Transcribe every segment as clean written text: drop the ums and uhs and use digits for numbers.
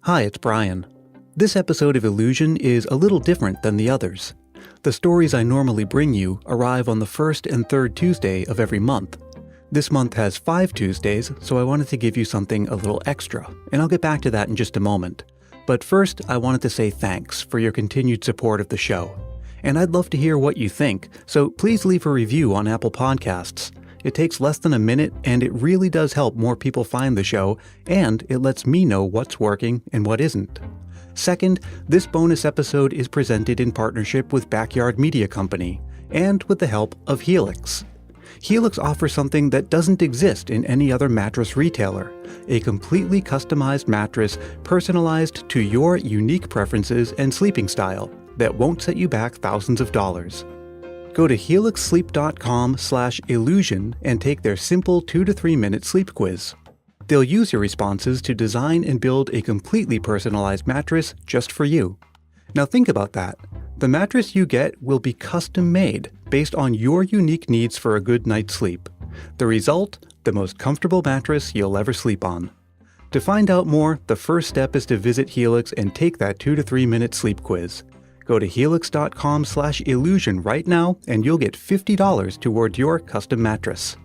Hi, it's Brian. This episode of Illusion is a little different than the others. The stories I normally bring you arrive on the first and third Tuesday of every month. This month has 5 Tuesdays, so I wanted to give you something a little extra, and I'll get back to that in just a moment. But first, I wanted to say thanks for your continued support of the show. And I'd love to hear what you think, so please leave a review on Apple Podcasts. It takes less than a minute, and it really does help more people find the show, and it lets me know what's working and what isn't. Second, this bonus episode is presented in partnership with Backyard Media Company, and with the help of Helix. Helix offers something that doesn't exist in any other mattress retailer, a completely customized mattress personalized to your unique preferences and sleeping style that won't set you back thousands of dollars. Go to helixsleep.com/illusion and take their simple 2 to 3 minute sleep quiz. They'll use your responses to design and build a completely personalized mattress just for you. Now think about that. The mattress you get will be custom made based on your unique needs for a good night's sleep. The result? The most comfortable mattress you'll ever sleep on. To find out more, the first step is to visit Helix and take that 2 to 3 minute sleep quiz. Go to helix.com/illusion right now and you'll get $50 toward your custom mattress.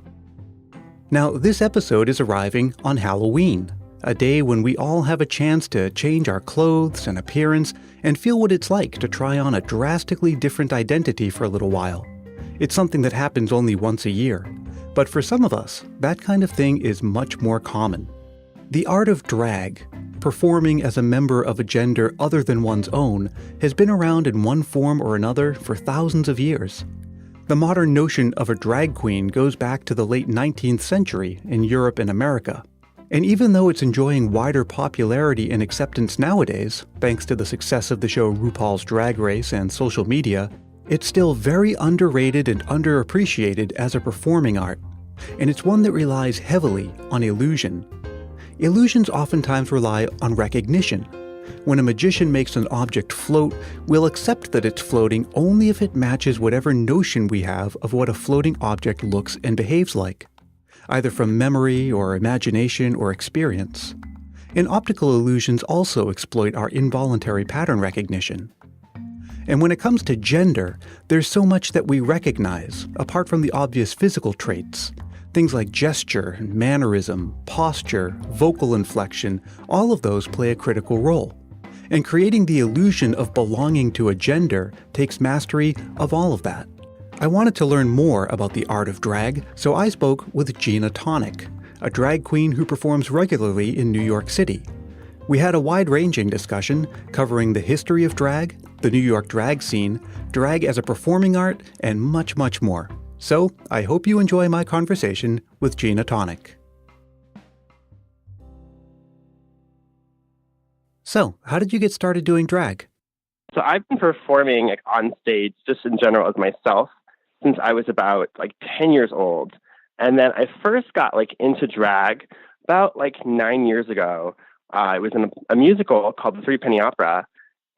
Now, this episode is arriving on Halloween, a day when we all have a chance to change our clothes and appearance and feel what it's like to try on a drastically different identity for a little while. It's something that happens only once a year, but for some of us, that kind of thing is much more common. The art of drag, performing as a member of a gender other than one's own, has been around in one form or another for thousands of years. The modern notion of a drag queen goes back to the late 19th century in Europe and America. And even though it's enjoying wider popularity and acceptance nowadays, thanks to the success of the show RuPaul's Drag Race and social media, it's still very underrated and underappreciated as a performing art. And it's one that relies heavily on illusion. Illusions oftentimes rely on recognition. When a magician makes an object float, we'll accept that it's floating only if it matches whatever notion we have of what a floating object looks and behaves like, either from memory or imagination or experience. And optical illusions also exploit our involuntary pattern recognition. And when it comes to gender, there's so much that we recognize, apart from the obvious physical traits. Things like gesture, mannerism, posture, vocal inflection, all of those play a critical role. And creating the illusion of belonging to a gender takes mastery of all of that. I wanted to learn more about the art of drag, so I spoke with Gina Tonic, a drag queen who performs regularly in New York City. We had a wide-ranging discussion covering the history of drag, the New York drag scene, drag as a performing art, and much, much more. So, I hope you enjoy my conversation with Gina Tonic. So, how did you get started doing drag? So I've been performing on stage just in general as myself since I was about 10 years old. And then I first got into drag about 9 years ago. I was in a musical called The Three Penny Opera,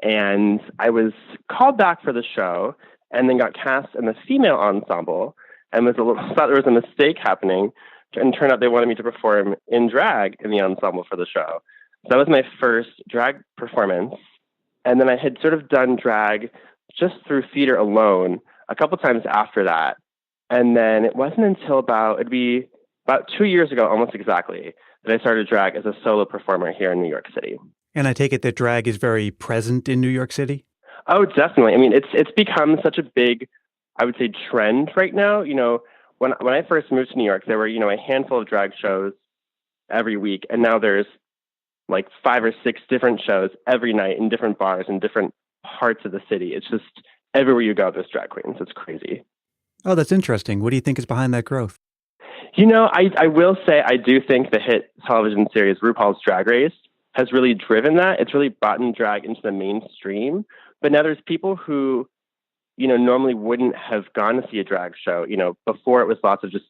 and I was called back for the show and then got cast in the female ensemble and thought there was a mistake happening, and turned out they wanted me to perform in drag in the ensemble for the show. So that was my first drag performance. And then I had sort of done drag just through theater alone a couple times after that. And then it wasn't until it'd be about 2 years ago, almost exactly, that I started drag as a solo performer here in New York City. And I take it that drag is very present in New York City? Oh, definitely. I mean, it's become such a big, I would say, trend right now. When I first moved to New York, there were, a handful of drag shows every week. And now there's 5 or 6 different shows every night in different bars in different parts of the city. It's just everywhere you go, there's drag queens. It's crazy. Oh, that's interesting. What do you think is behind that growth? I will say I do think the hit television series RuPaul's Drag Race has really driven that. It's really brought drag into the mainstream. But now there's people who, normally wouldn't have gone to see a drag show. Before it was lots of just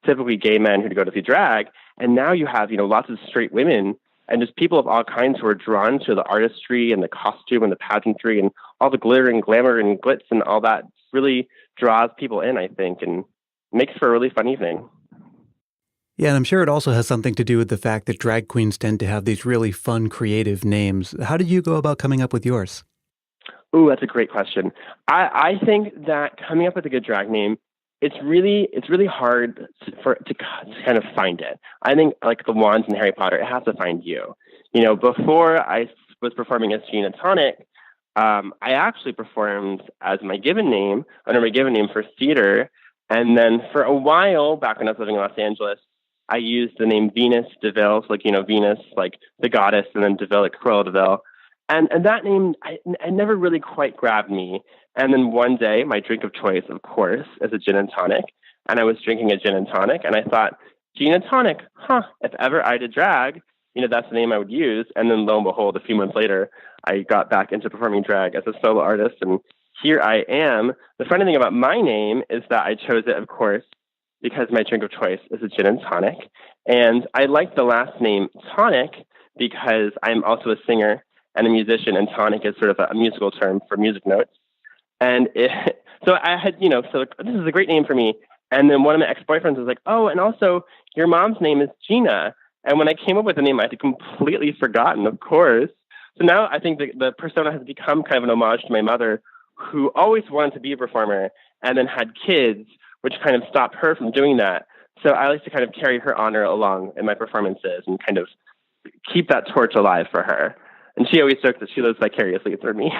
typically gay men who'd go to see drag. And now you have, lots of straight women and just people of all kinds who are drawn to the artistry and the costume and the pageantry and all the glitter and glamour and glitz and all that really draws people in, I think, and makes for a really fun evening. Yeah, and I'm sure it also has something to do with the fact that drag queens tend to have these really fun, creative names. How did you go about coming up with yours? Ooh, that's a great question. I think that coming up with a good drag name, it's really hard to kind of find it. I think like the wands in Harry Potter, it has to find you. Before I was performing as Gina Tonic, I actually performed as my given name, under my given name for theater. And then for a while, back when I was living in Los Angeles, I used the name Venus DeVille, so like, Venus, like the goddess, and then DeVille, like Cruella DeVille. And that name, I never really quite grabbed me. And then one day, my drink of choice, of course, is a gin and tonic. And I was drinking a gin and tonic, and I thought, Gina Tonic, if ever I did drag, that's the name I would use. And then lo and behold, a few months later, I got back into performing drag as a solo artist. And here I am. The funny thing about my name is that I chose it, of course, because my drink of choice is a gin and tonic. And I like the last name Tonic because I'm also a singer and a musician, and tonic is sort of a musical term for music notes. And so I had, so this is a great name for me. And then one of my ex-boyfriends was like, oh, and also your mom's name is Gina. And when I came up with the name, I had completely forgotten, of course. So now I think the persona has become kind of an homage to my mother, who always wanted to be a performer and then had kids, which kind of stopped her from doing that. So I like to kind of carry her honor along in my performances and kind of keep that torch alive for her. And she always jokes that she lives vicariously through me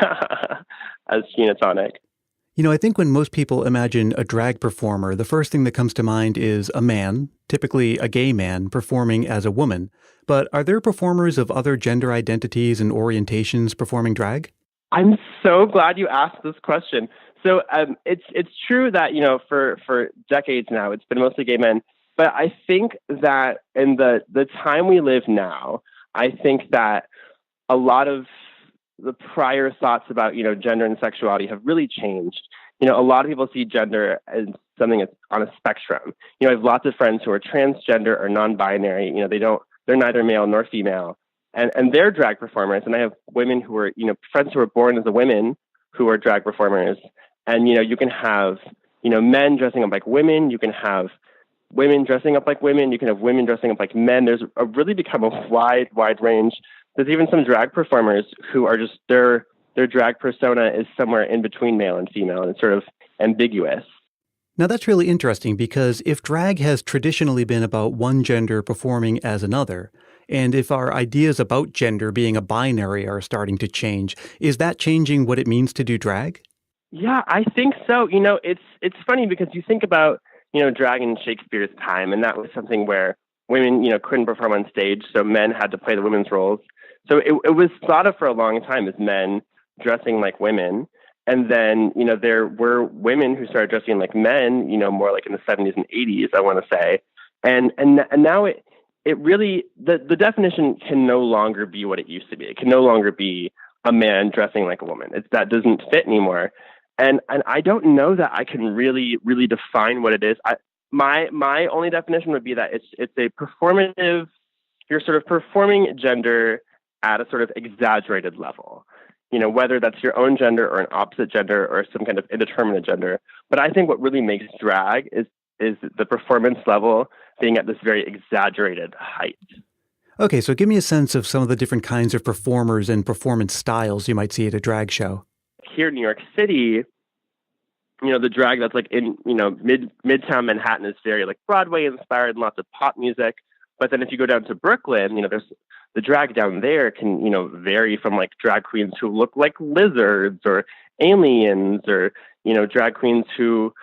as Gina Tonic. I think when most people imagine a drag performer, the first thing that comes to mind is a man, typically a gay man, performing as a woman. But are there performers of other gender identities and orientations performing drag? I'm so glad you asked this question. So it's true that, for decades now, it's been mostly gay men. But I think that in the time we live now, I think that a lot of the prior thoughts about, gender and sexuality have really changed. A lot of people see gender as something that's on a spectrum. I have lots of friends who are transgender or non-binary. They're neither male nor female. And they're drag performers. And I have women who are, friends who are born as a women who are drag performers. And, you can have, men dressing up like women. You can have women dressing up like women. You can have women dressing up like men. There's really become a wide range. There's even some drag performers who are just, their drag persona is somewhere in between male and female, and it's sort of ambiguous. Now that's really interesting because if drag has traditionally been about one gender performing as another, and if our ideas about gender being a binary are starting to change, is that changing what it means to do drag? Yeah, I think so. It's funny because you think about, drag in Shakespeare's time, and that was something where women, couldn't perform on stage, so men had to play the women's roles. So it was thought of for a long time as men dressing like women. And then, there were women who started dressing like men, more like in the 70s and 80s, I want to say. And now it really, the definition can no longer be what it used to be. It can no longer be a man dressing like a woman. That doesn't fit anymore. And I don't know that I can really define what it is. My only definition would be that it's a performative, you're sort of performing gender at a sort of exaggerated level, whether that's your own gender or an opposite gender or some kind of indeterminate gender. But I think what really makes drag is the performance level being at this very exaggerated height. Okay, so give me a sense of some of the different kinds of performers and performance styles you might see at a drag show. Here in New York City, the drag that's like in, Midtown Manhattan is very like Broadway inspired and lots of pop music. But then if you go down to Brooklyn, there's the drag down there can, vary from like drag queens who look like lizards or aliens or, drag queens who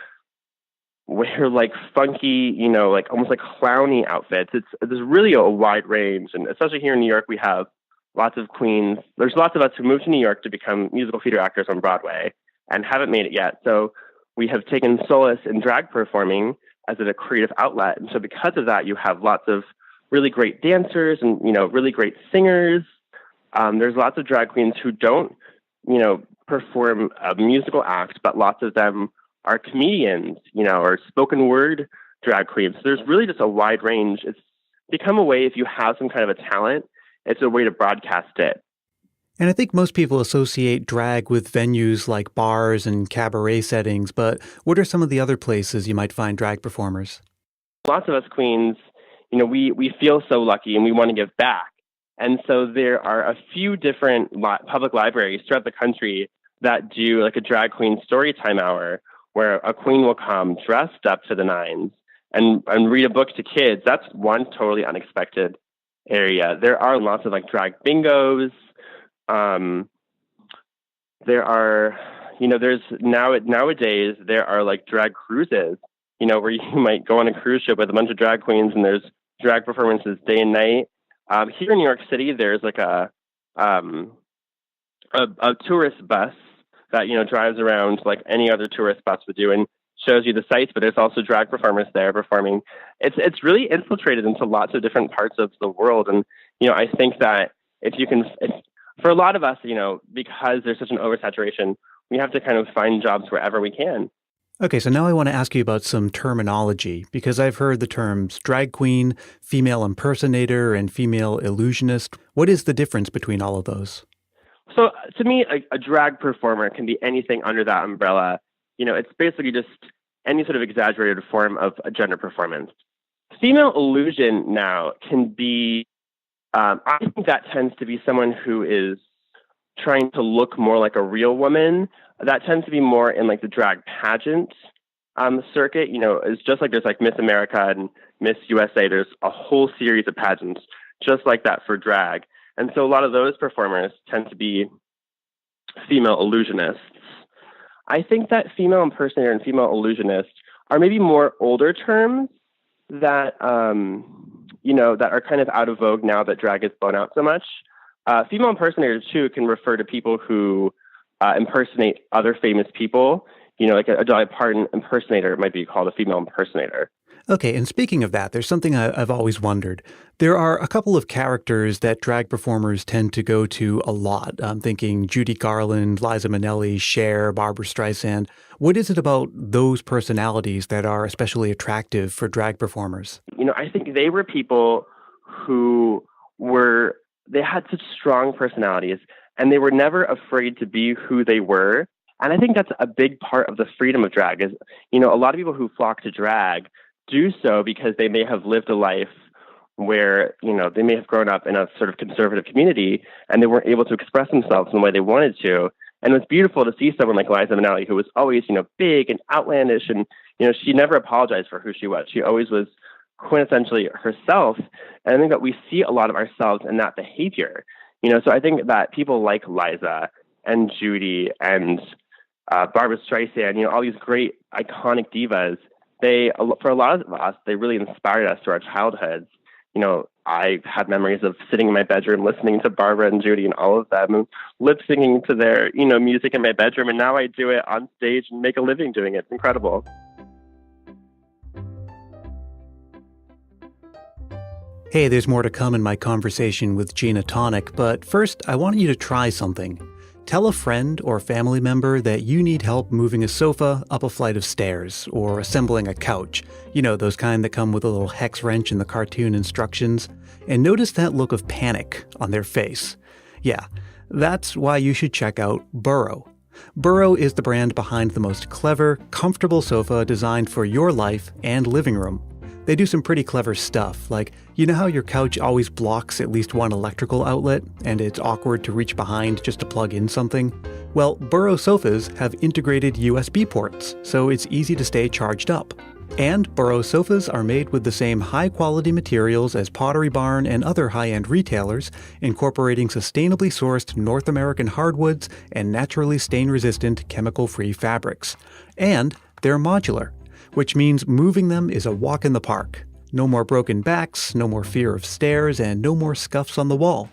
wear like funky, like almost like clowny outfits. There's really a wide range. And especially here in New York, we have lots of queens. There's lots of us who moved to New York to become musical theater actors on Broadway and haven't made it yet. So we have taken solace in drag performing as a creative outlet. And so because of that, you have lots of really great dancers and, really great singers. There's lots of drag queens who don't, perform a musical act, but lots of them are comedians, or spoken word drag queens. So there's really just a wide range. It's become a way, if you have some kind of a talent, it's a way to broadcast it. And I think most people associate drag with venues like bars and cabaret settings, but what are some of the other places you might find drag performers? Lots of us queens, we feel so lucky and we want to give back. And so there are a few different public libraries throughout the country that do like a drag queen story time hour where a queen will come dressed up to the nines and read a book to kids. That's one totally unexpected area. There are lots of like drag bingos. There are, nowadays there are like drag cruises, where you might go on a cruise ship with a bunch of drag queens and there's drag performances day and night. Here in New York City, there's like a tourist bus that, drives around like any other tourist bus would do and shows you the sights, but there's also drag performers there performing. It's really infiltrated into lots of different parts of the world. And, I think that for a lot of us, because there's such an oversaturation, we have to kind of find jobs wherever we can. Okay, so now I want to ask you about some terminology, because I've heard the terms drag queen, female impersonator, and female illusionist. What is the difference between all of those? So to me, a drag performer can be anything under that umbrella. It's basically just any sort of exaggerated form of a gender performance. Female illusion now can be, I think that tends to be someone who is trying to look more like a real woman. That tends to be more in like the drag pageant circuit. It's just like there's like Miss America and Miss USA. There's a whole series of pageants just like that for drag. And so a lot of those performers tend to be female illusionists. I think that female impersonator and female illusionist are maybe more older terms that, that are kind of out of vogue now that drag has blown out so much. Female impersonators, too, can refer to people who impersonate other famous people. Like a Dolly Parton impersonator might be called a female impersonator. Okay, and speaking of that, there's something I've always wondered. There are a couple of characters that drag performers tend to go to a lot. I'm thinking Judy Garland, Liza Minnelli, Cher, Barbra Streisand. What is it about those personalities that are especially attractive for drag performers? I think they were people who they had such strong personalities and they were never afraid to be who they were. And I think that's a big part of the freedom of drag is, a lot of people who flock to drag do so because they may have lived a life where, they may have grown up in a sort of conservative community and they weren't able to express themselves in the way they wanted to. And it was beautiful to see someone like Liza Minnelli, who was always, big and outlandish. And, she never apologized for who she was. She always was quintessentially herself. And I think that we see a lot of ourselves in that behavior. So I think that people like Liza and Judy and Barbra Streisand, all these great iconic divas, for a lot of us, they really inspired us through our childhoods. I had memories of sitting in my bedroom listening to Barbara and Judy and all of them, and lip singing to their, music in my bedroom. And now I do it on stage and make a living doing it. It's incredible. Hey, there's more to come in my conversation with Gina Tonic, but first I want you to try something. Tell a friend or family member that you need help moving a sofa up a flight of stairs or assembling a couch. Those kind that come with a little hex wrench in the cartoon instructions. And notice that look of panic on their face. Yeah, that's why you should check out Burrow. Burrow is the brand behind the most clever, comfortable sofa designed for your life and living room. They do some pretty clever stuff, like, how your couch always blocks at least one electrical outlet, and it's awkward to reach behind just to plug in something? Well, Burrow sofas have integrated USB ports, so it's easy to stay charged up. And Burrow sofas are made with the same high-quality materials as Pottery Barn and other high-end retailers, incorporating sustainably sourced North American hardwoods and naturally stain-resistant chemical-free fabrics. And they're modular, which means moving them is a walk in the park. No more broken backs, no more fear of stairs, and no more scuffs on the wall.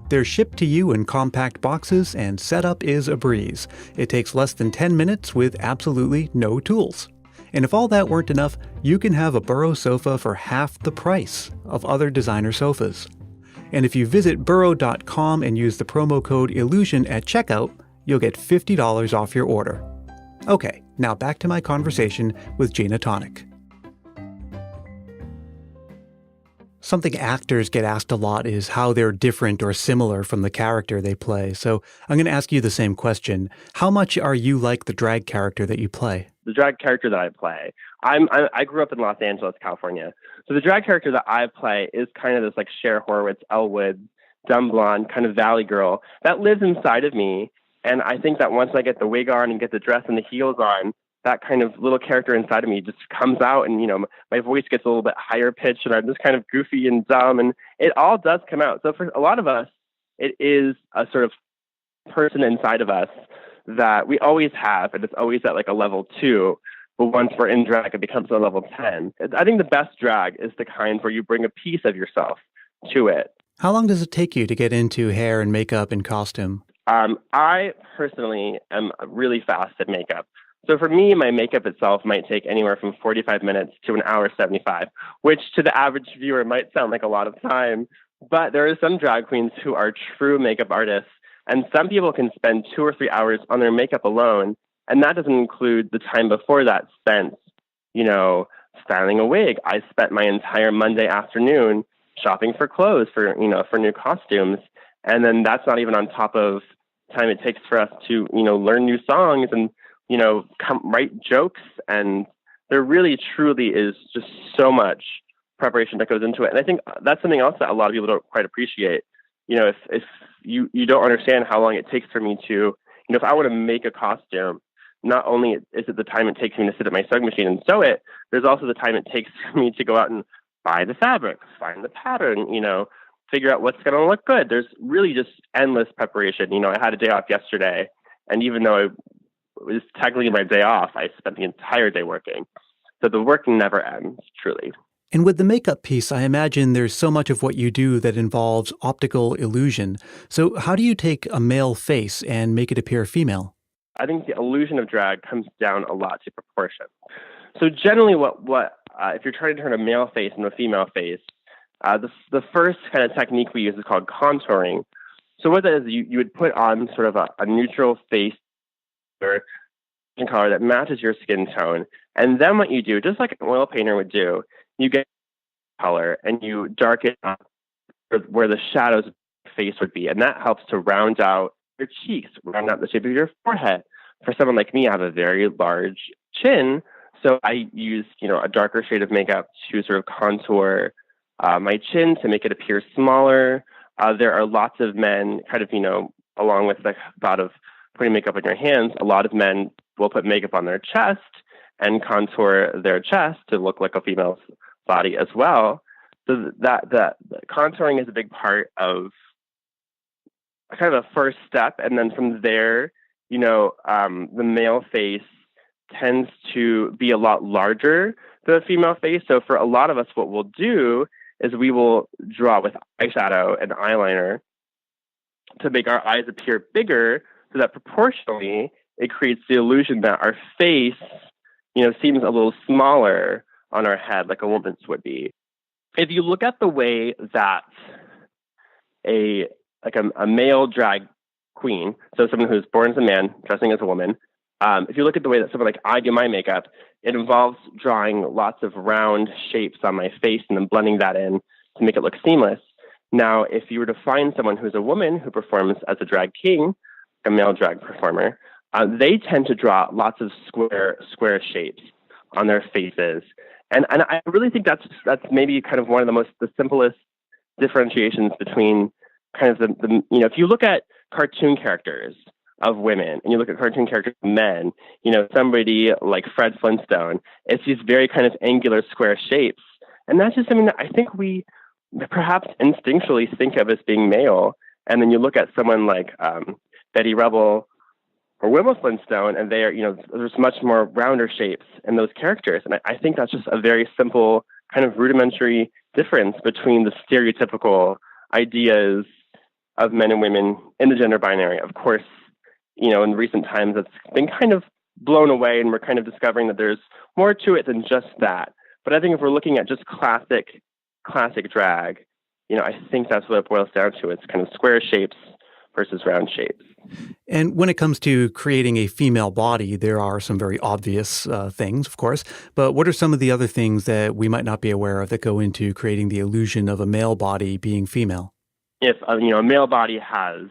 They're shipped to you in compact boxes, and setup is a breeze. It takes less than 10 minutes with absolutely no tools. And if all that weren't enough, you can have a Burrow sofa for half the price of other designer sofas. And if you visit burrow.com and use the promo code ILLUSION at checkout, you'll get $50 off your order. Okay, now back to my conversation with Gina Tonic. Something actors get asked a lot is how they're different or similar from the character they play. So I'm going to ask you the same question. How much are you like the drag character that you play? The drag character that I play, I grew up in Los Angeles, California. So the drag character that I play is kind of this like Cher Horowitz, Elwood, dumb blonde kind of valley girl that lives inside of me. And I think that once I get the wig on and get the dress and the heels on, that kind of little character inside of me just comes out, and my voice gets a little bit higher pitched, and I'm just kind of goofy and dumb, and it all does come out. So for a lot of us, it is a sort of person inside of us that we always have, and it's always at like a level 2. But once we're in drag, it becomes a level 10. I think the best drag is the kind where you bring a piece of yourself to it. How long does it take you to get into hair and makeup and costume? I personally am really fast at makeup. So for me, my makeup itself might take anywhere from 45 minutes to an hour 75, which to the average viewer might sound like a lot of time. But there are some drag queens who are true makeup artists, and some people can spend 2 or 3 hours on their makeup alone. And that doesn't include the time before that spent, styling a wig. I spent my entire Monday afternoon shopping for clothes for new costumes. And then that's not even on top of time it takes for us to, learn new songs and, write jokes. And there really, truly is just so much preparation that goes into it. And I think that's something else that a lot of people don't quite appreciate. If you don't understand how long it takes for me to, if I want to make a costume, not only is it the time it takes me to sit at my sewing machine and sew it, there's also the time it takes for me to go out and buy the fabric, find the pattern, figure out what's going to look good. There's really just endless preparation. I had a day off yesterday, and even though it was technically my day off, I spent the entire day working. So the work never ends, truly. And with the makeup piece, I imagine there's so much of what you do that involves optical illusion. So how do you take a male face and make it appear female? I think the illusion of drag comes down a lot to proportion. So generally, if you're trying to turn a male face into a female face, the first kind of technique we use is called contouring. So what that is, you would put on sort of a neutral face or skin color that matches your skin tone, and then what you do, just like an oil painter would do, you get color and you darken up where the shadows of your face would be, and that helps to round out your cheeks, round out the shape of your forehead. For someone like me, I have a very large chin, so I use a darker shade of makeup to sort of contour my chin to make it appear smaller. There are lots of men kind of, along with the thought of putting makeup on your hands, a lot of men will put makeup on their chest and contour their chest to look like a female's body as well. So that contouring is a big part of kind of a first step. And then from there, the male face tends to be a lot larger than the female face. So for a lot of us, what we'll do is we will draw with eyeshadow and eyeliner to make our eyes appear bigger, so that proportionally it creates the illusion that our face, seems a little smaller on our head, like a woman's would be. If you look at the way that a male drag queen, so someone who's born as a man dressing as a woman, if you look at the way that someone like I do my makeup, it involves drawing lots of round shapes on my face and then blending that in to make it look seamless. Now, if you were to find someone who's a woman who performs as a drag king, a male drag performer, they tend to draw lots of square shapes on their faces. And I really think that's maybe kind of one of the simplest differentiations between kind of the if you look at cartoon characters of women and you look at cartoon characters of men, somebody like Fred Flintstone, it's these very kind of angular square shapes. And that's just something that I think we perhaps instinctually think of as being male. And then you look at someone like Betty Rubble or Wilma Flintstone, and they are, there's much more rounder shapes in those characters. And I think that's just a very simple kind of rudimentary difference between the stereotypical ideas of men and women in the gender binary. Of course, in recent times, it's been kind of blown away, and we're kind of discovering that there's more to it than just that. But I think if we're looking at just classic drag, I think that's what it boils down to. It's kind of square shapes versus round shapes. And when it comes to creating a female body, there are some very obvious things, of course. But what are some of the other things that we might not be aware of that go into creating the illusion of a male body being female? If a male body has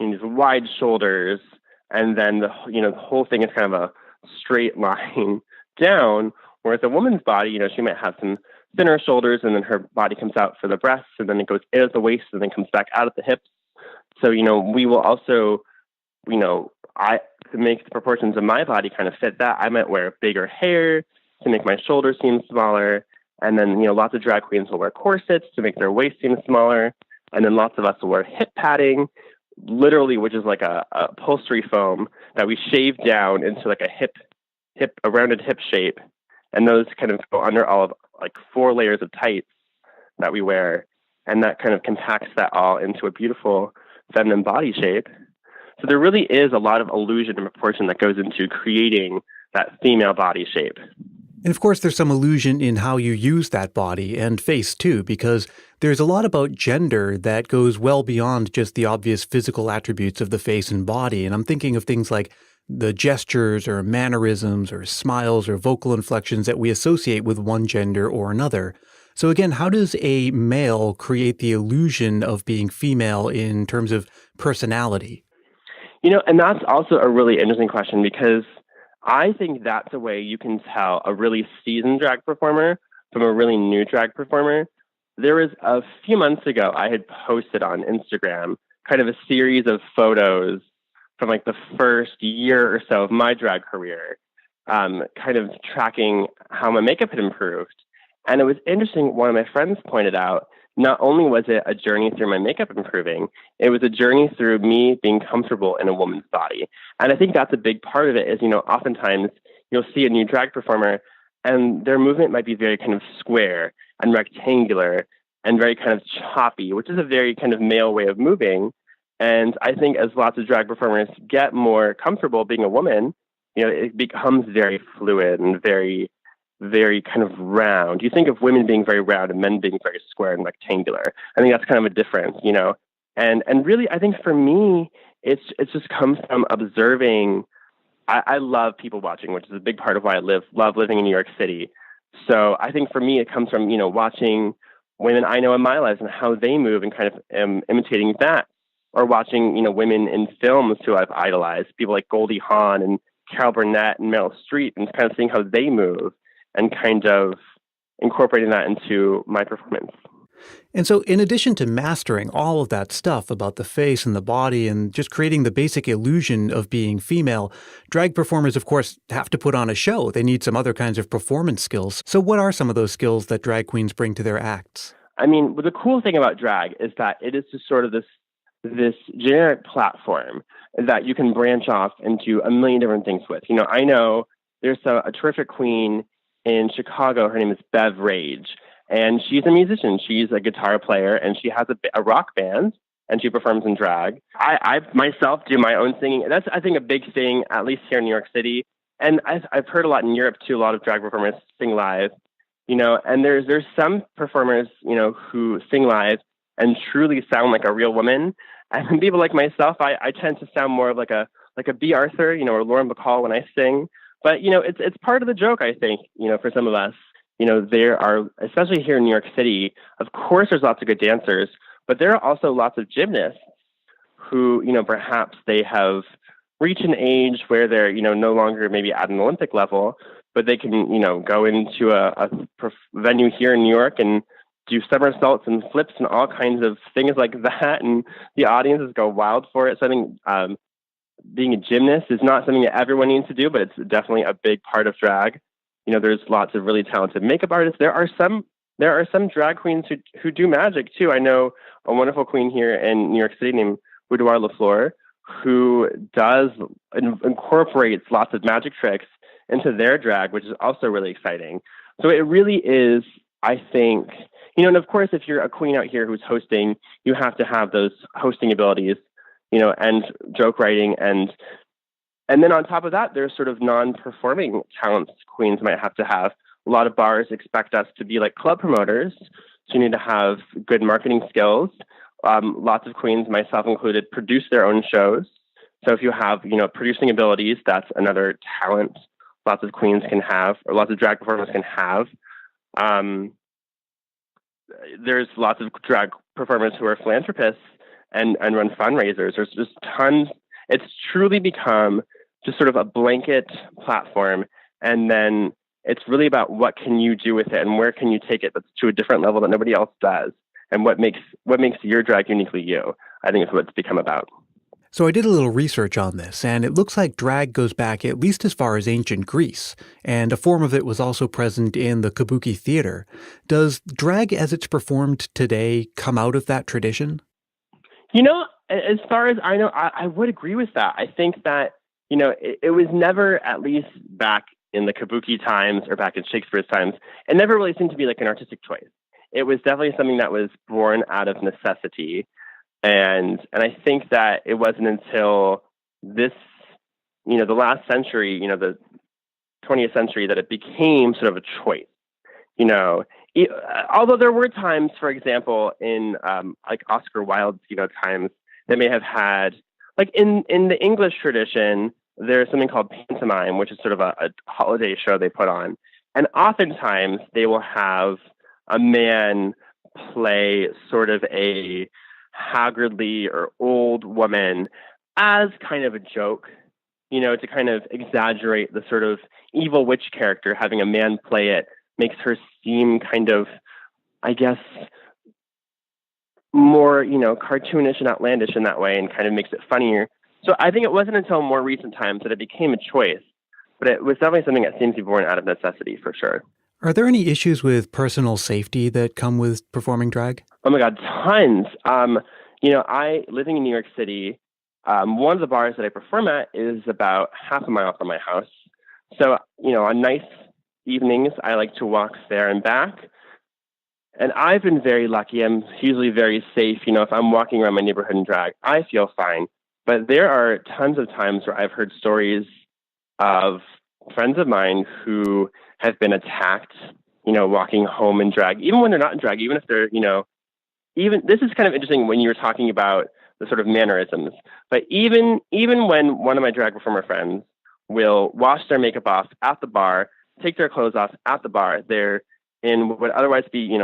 these wide shoulders, and then the whole thing is kind of a straight line down, Whereas a woman's body, she might have some thinner shoulders, and then her body comes out for the breasts, and then it goes in at the waist, and then comes back out at the hips. So, we will also, to make the proportions of my body kind of fit that, I might wear bigger hair to make my shoulders seem smaller. And then, lots of drag queens will wear corsets to make their waist seem smaller. And then lots of us will wear hip padding, literally, which is like a upholstery foam that we shave down into like a rounded hip shape. And those kind of go under all of like 4 layers of tights that we wear. And that kind of compacts that all into a beautiful feminine body shape. So there really is a lot of illusion and proportion that goes into creating that female body shape. And of course, there's some illusion in how you use that body and face too, because there's a lot about gender that goes well beyond just the obvious physical attributes of the face and body. And I'm thinking of things like the gestures or mannerisms or smiles or vocal inflections that we associate with one gender or another. So again, how does a male create the illusion of being female in terms of personality? And that's also a really interesting question, because I think that's a way you can tell a really seasoned drag performer from a really new drag performer. There was a few months ago, I had posted on Instagram kind of a series of photos from like the first year or so of my drag career, kind of tracking how my makeup had improved. And it was interesting, one of my friends pointed out, not only was it a journey through my makeup improving, it was a journey through me being comfortable in a woman's body. And I think that's a big part of it is, oftentimes you'll see a new drag performer and their movement might be very kind of square and rectangular and very kind of choppy, which is a very kind of male way of moving. And I think as lots of drag performers get more comfortable being a woman, it becomes very fluid and very, very kind of round. You think of women being very round and men being very square and rectangular. I think that's kind of a difference, And really, I think for me, it just comes from observing. I love people watching, which is a big part of why I love living in New York City. So I think for me, it comes from, watching women I know in my lives and how they move and kind of imitating that. Or watching, women in films who I've idolized, people like Goldie Hawn and Carol Burnett and Meryl Streep, and kind of seeing how they move and kind of incorporating that into my performance. And so in addition to mastering all of that stuff about the face and the body and just creating the basic illusion of being female, drag performers, of course, have to put on a show. They need some other kinds of performance skills. So what are some of those skills that drag queens bring to their acts? I mean, the cool thing about drag is that it is just sort of this generic platform that you can branch off into a million different things with. I know there's a terrific queen in Chicago. Her name is Bev Rage, and she's a musician. She's a guitar player, and she has a rock band, and she performs in drag. I myself do my own singing. That's, I think, a big thing, at least here in New York City. And I've heard a lot in Europe, too. A lot of drag performers sing live, and there's some performers, who sing live and truly sound like a real woman. And people like myself, I tend to sound more of like a B. Arthur, or Lauren Bacall when I sing. But, it's part of the joke, I think, for some of us. There are, especially here in New York City, of course there's lots of good dancers, but there are also lots of gymnasts who, perhaps they have reached an age where they're, no longer maybe at an Olympic level, but they can, go into a venue here in New York and do somersaults and flips and all kinds of things like that. And the audiences go wild for it. So I think being a gymnast is not something that everyone needs to do, but it's definitely a big part of drag. There's lots of really talented makeup artists. There are some drag queens who do magic too. I know a wonderful queen here in New York City named Boudoir LaFleur, who incorporates lots of magic tricks into their drag, which is also really exciting. So it really is, I think, and of course, if you're a queen out here who's hosting, you have to have those hosting abilities, and joke writing. And then on top of that, there's sort of non-performing talents queens might have to have. A lot of bars expect us to be like club promoters. So you need to have good marketing skills. Lots of queens, myself included, produce their own shows. So if you have, producing abilities, that's another talent lots of queens can have, or lots of drag performers can have. There's lots of drag performers who are philanthropists and run fundraisers. There's just tons. It's truly become just sort of a blanket platform. And then It's really about what can you do with it and where can you take it that's to a different level that nobody else does, and what makes your drag uniquely you. I think is what it's become about. So I did a little research on this, and it looks like drag goes back at least as far as ancient Greece, and a form of it was also present in the kabuki theater. Does drag as it's performed today come out of that tradition? As far as I know, I would agree with that. I think that, it was never, at least back in the kabuki times or back in Shakespeare's times, it never really seemed to be like an artistic choice. It was definitely something that was born out of necessity. And I think that it wasn't until this, the last century, the 20th century, that it became sort of a choice. Although there were times, for example, in like Oscar Wilde's, times, they may have had, like in the English tradition, there's something called pantomime, which is sort of a holiday show they put on. And oftentimes they will have a man play sort of a haggardly or old woman as kind of a joke, to kind of exaggerate the sort of evil witch character. Having a man play it makes her seem kind of, I guess, more, cartoonish and outlandish in that way, and kind of makes it funnier. So I think it wasn't until more recent times that it became a choice, but it was definitely something that seems to be born out of necessity, for sure. Are there any issues with personal safety that come with performing drag? Oh my God, tons. I living in New York City, one of the bars that I perform at is about half a mile from my house. So, on nice evenings, I like to walk there and back. And I've been very lucky. I'm usually very safe. If I'm walking around my neighborhood in drag, I feel fine. But there are tons of times where I've heard stories of friends of mine who have been attacked, walking home in drag, even when they're not in drag, even if they're, even, this is kind of interesting when you were talking about the sort of mannerisms, but even when one of my drag performer friends will wash their makeup off at the bar, take their clothes off at the bar, they're in what would otherwise be,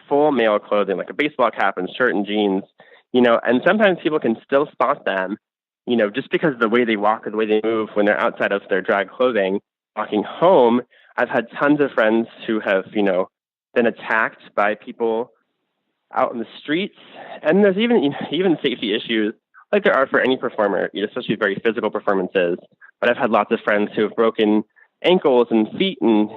full male clothing, like a baseball cap and shirt and jeans, and sometimes people can still spot them, just because of the way they walk or the way they move when they're outside of their drag clothing, walking home. I've had tons of friends who have, been attacked by people out in the streets. And there's even safety issues like there are for any performer, especially very physical performances. But I've had lots of friends who have broken ankles and feet and,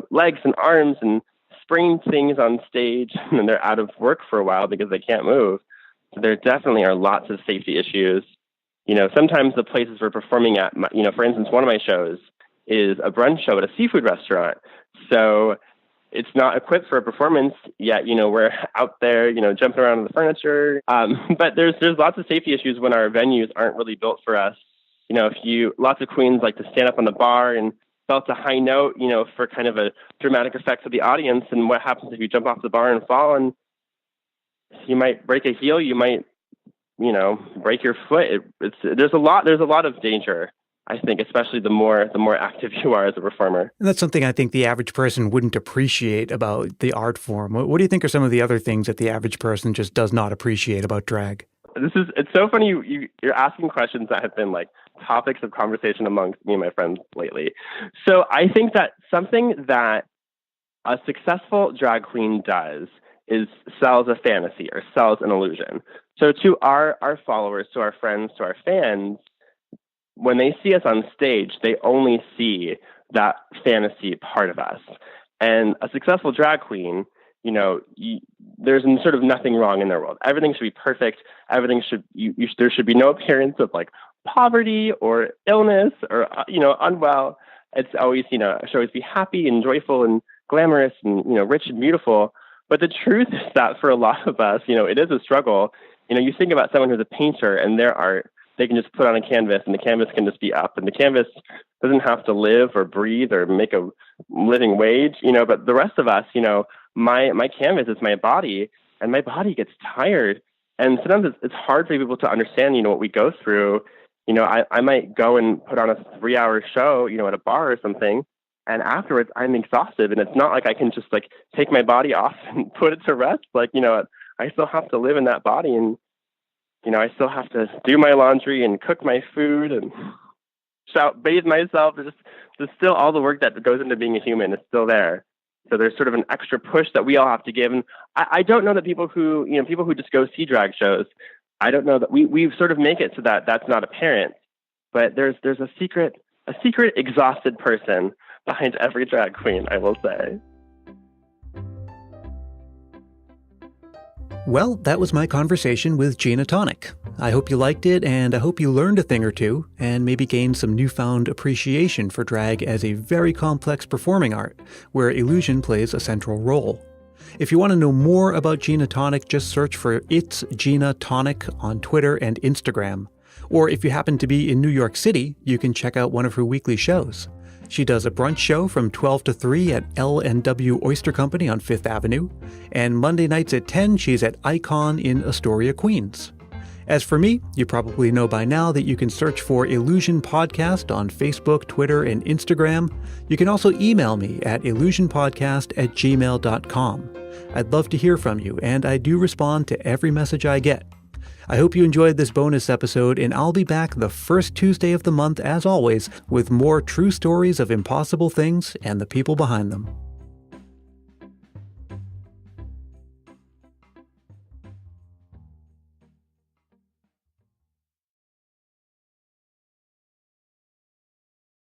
legs and arms and sprained things on stage, and they're out of work for a while because they can't move. So there definitely are lots of safety issues. Sometimes the places we're performing at, for instance, one of my shows is a brunch show at a seafood restaurant. So it's not equipped for a performance yet. We're out there, jumping around on the furniture. But there's lots of safety issues when our venues aren't really built for us. Lots of queens like to stand up on the bar and belt a high note, for kind of a dramatic effect for the audience. And what happens if you jump off the bar and fall? And you might break a heel, you might, break your foot. There's a lot of danger, I think, especially the more active you are as a performer. And that's something I think the average person wouldn't appreciate about the art form. What do you think are some of the other things that the average person just does not appreciate about drag? It's so funny you're asking questions that have been like topics of conversation amongst me and my friends lately. So I think that something that a successful drag queen does is sells a fantasy or sells an illusion. So to our followers, to our friends, to our fans, when they see us on stage, they only see that fantasy part of us. And a successful drag queen, there's sort of nothing wrong in their world. Everything should be perfect. Everything there should be no appearance of like poverty or illness or, unwell. It's always, should always be happy and joyful and glamorous and, rich and beautiful. But the truth is that for a lot of us, it is a struggle. You think about someone who's a painter and their art, they can just put on a canvas and the canvas can just be up and the canvas doesn't have to live or breathe or make a living wage, but the rest of us, my canvas is my body and my body gets tired. And sometimes it's hard for people to understand, what we go through. I might go and put on a 3-hour show, at a bar or something. And afterwards I'm exhausted, and it's not like I can just like take my body off and put it to rest. Like, I still have to live in that body, and, I still have to do my laundry and cook my food and bathe myself. So still all the work that goes into being a human is still there. So there's sort of an extra push that we all have to give. And I don't know that people who just go see drag shows, I don't know that we sort of make it so that that's not apparent. But there's a secret exhausted person behind every drag queen, I will say. Well, that was my conversation with Gina Tonic. I hope you liked it, and I hope you learned a thing or two, and maybe gained some newfound appreciation for drag as a very complex performing art, where illusion plays a central role. If you want to know more about Gina Tonic, just search for It's Gina Tonic on Twitter and Instagram. Or if you happen to be in New York City, you can check out one of her weekly shows. She does a brunch show from 12 to 3 at L&W Oyster Company on 5th Avenue, and Monday nights at 10, she's at Icon in Astoria, Queens. As for me, you probably know by now that you can search for Illusion Podcast on Facebook, Twitter, and Instagram. You can also email me at illusionpodcast@gmail.com. I'd love to hear from you, and I do respond to every message I get. I hope you enjoyed this bonus episode, and I'll be back the first Tuesday of the month, as always, with more true stories of impossible things and the people behind them.